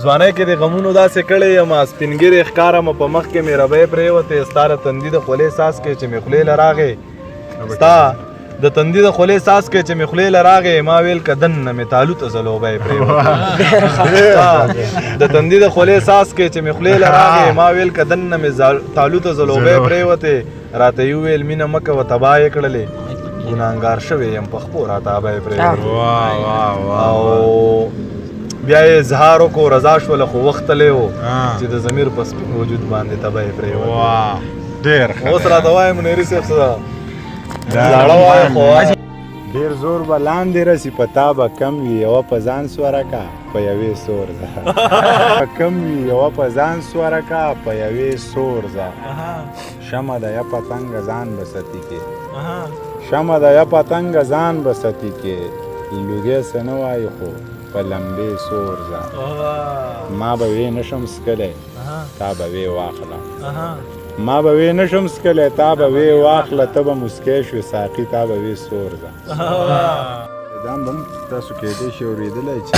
ځوانۍ کې د غمونو داسې کړی یم سپینګیرې ښکارم په مخ کې مې ربۍ پرېوتې ستا د تندي د خولې ساس کې چې مې خولې له راغې ستا د تندي د خولې ساس کې چې مې خولې له راغې ما ویل که دننه مې تالو ته ځلوبۍ پرېوتې د تندي د خولې ساس کې چې مې خولې له راغې ما ویل که دننه مې تالو ته ځلوبۍ پرېوتې راته یې وویل مینه مه کوه تباه یې کړلې ګناهګار شوی یم په خپو راته ابۍ پرېوتې او بیا یې اظهار وکړو رضا شوله خو وخت تللی و چې د ضمیر په سپین وجود باندې تبه یې پرېوتې اوس راته وایه منیري صاحب څه ده زاړه وایه خو ډېر زور به لاندې رسي په تا به کم وي یوه په ځان سوره کا په یوې سور ځه کم وي یوه په ځان سوره کا په یوې سور ځه شمه ده یا پتنګه ځان به ستي کې شمه ده یا پتنګه ځان به ستي کې لوګی څه نه وایي خو په لمبې سور ځه ما به وې نشم څکلی تا به وې واخله ما به وې نشم څکلی تا به وې واخله ته به مسکی شوې ساقي تا به وې سور ځه دا هم به هم تاسو کېدی شي اورېدلی چې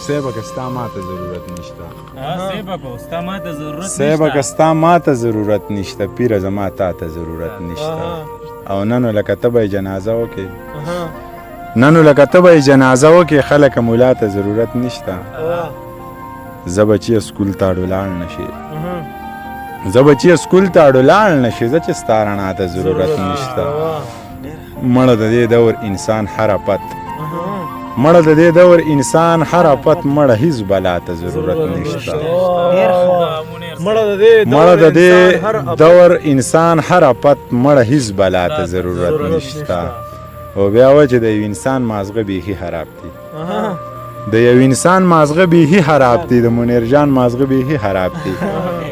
صیبه که ستا ما ته ضرورت نشته صیبه که ستا ما ته ضرورت نشته پیره زما تا ته ضرورت نشته او ننو لکه ته به یې جنازه وکړې ننو لکه ته به یې جنازه وکړې خلکه مولا ته ضرورت نشته زه به چې سکول ته اړو لاړ نه شي زه به چې سکول ته اړو لاړ نه شي زه چې ستا رڼا ته ضرورت نشته مړه د دې دور انسان هر پت مړه د دې دور انسان هر پت مړه هیڅ بلا ته ضرورت نشته مړه د دې دور انسان هر پت مړه هیڅ بلا ته ضرورت نشته او بیا وجه د یو انسان مازغه بیخي خراب دی د یو انسان مازغه بیخي خراب دی د منیر جان مازغه بیخي خراب دی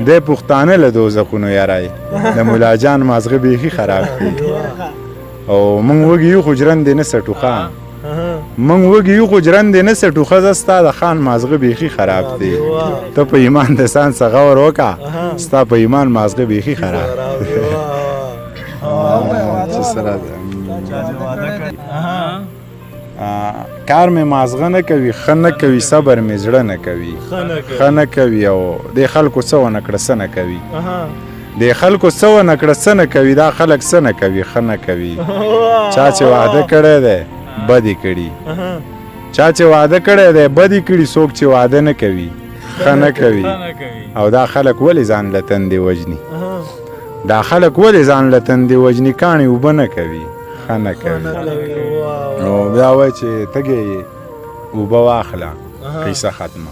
د پښتانه له دوزخونو یارای د مولا جان مازغه بیخي خراب دی او مونږ وږي یو خو جرن دی نه سټوخه مونږ وږي یو خو جرن دی نه سټوخه زه ستا د خان مازغه بیخي خراب دی ته په ایمان د سان څه غور وکړه ستا په ایمان مازغه بیخي خراب چې سره کار مې مازغه نه کوي ښه نه کوي صبر مې زړه نه کوي ښه نه کوي او دې خلکو څه ونه کړه څه نه کوي دې خلکو څه ونه کړه څه نه کوي دا خلک څه نه کوي ښه نه کوي چا چې واده کړی دی بد یې کړي چا چې واده کړی دی بد یې کړي څوک چې واده نه کوي ښه نه کوي او دا خلک ولې ځان له تندې وژني دا خلک ولې ځان له تندې وژني کاڼي اوبه نه کوي ښه نه کوي نو بیا وایي چې تږی یې اوبه واخله قیصه ختمه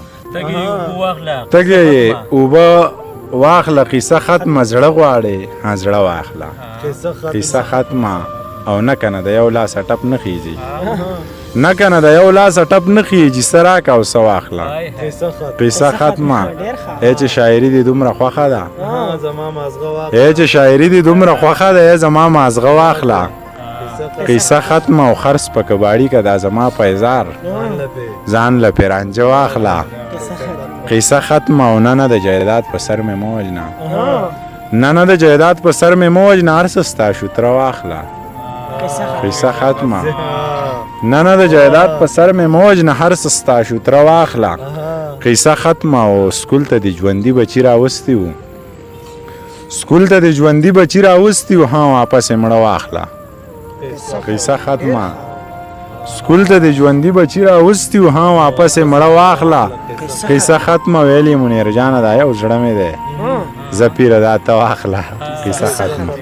تږی یې اوبه واخله قیصه ختمه زړه غواړې زړه واخله قیصه ختمه او نه کنه د یو لاسه ټپ نه خیږي نه کنه د یو لاسه ټپ نه خیږي څه راکه او څه واخله قیصه ختمه ای چې شاعري دې دومره خوښه ده ای چې شاعري دې دومره خوښه ده ای زما مازغه واخله قیصه ختمه او خرڅ په کباړي که دا زما پیزار ځان له پرانجه واخله قیصه ختمه او نه د جایداد په سر مې مه وژنه نه د جایداد په سر مې مه وژنه هر څه ستا شوتره واخله قیصه ختمه نه د جایداد په سر مې مه وژنه هر څه ستا شوتره واخله قیصه ختمه او سکول ته د ژوندي بچي راوستي وو سکول ته د ژوندي بچي راوستي وو ها واپس یې مړه واخله قیصه ختمه سکول ته د ژوندي بچي راوستي وو ها واپس یې مړه واخله قیصه ختمه ویلې منیر جانه دا یو زړه مې دی زه پیره دا ته واخله قیصه ختمه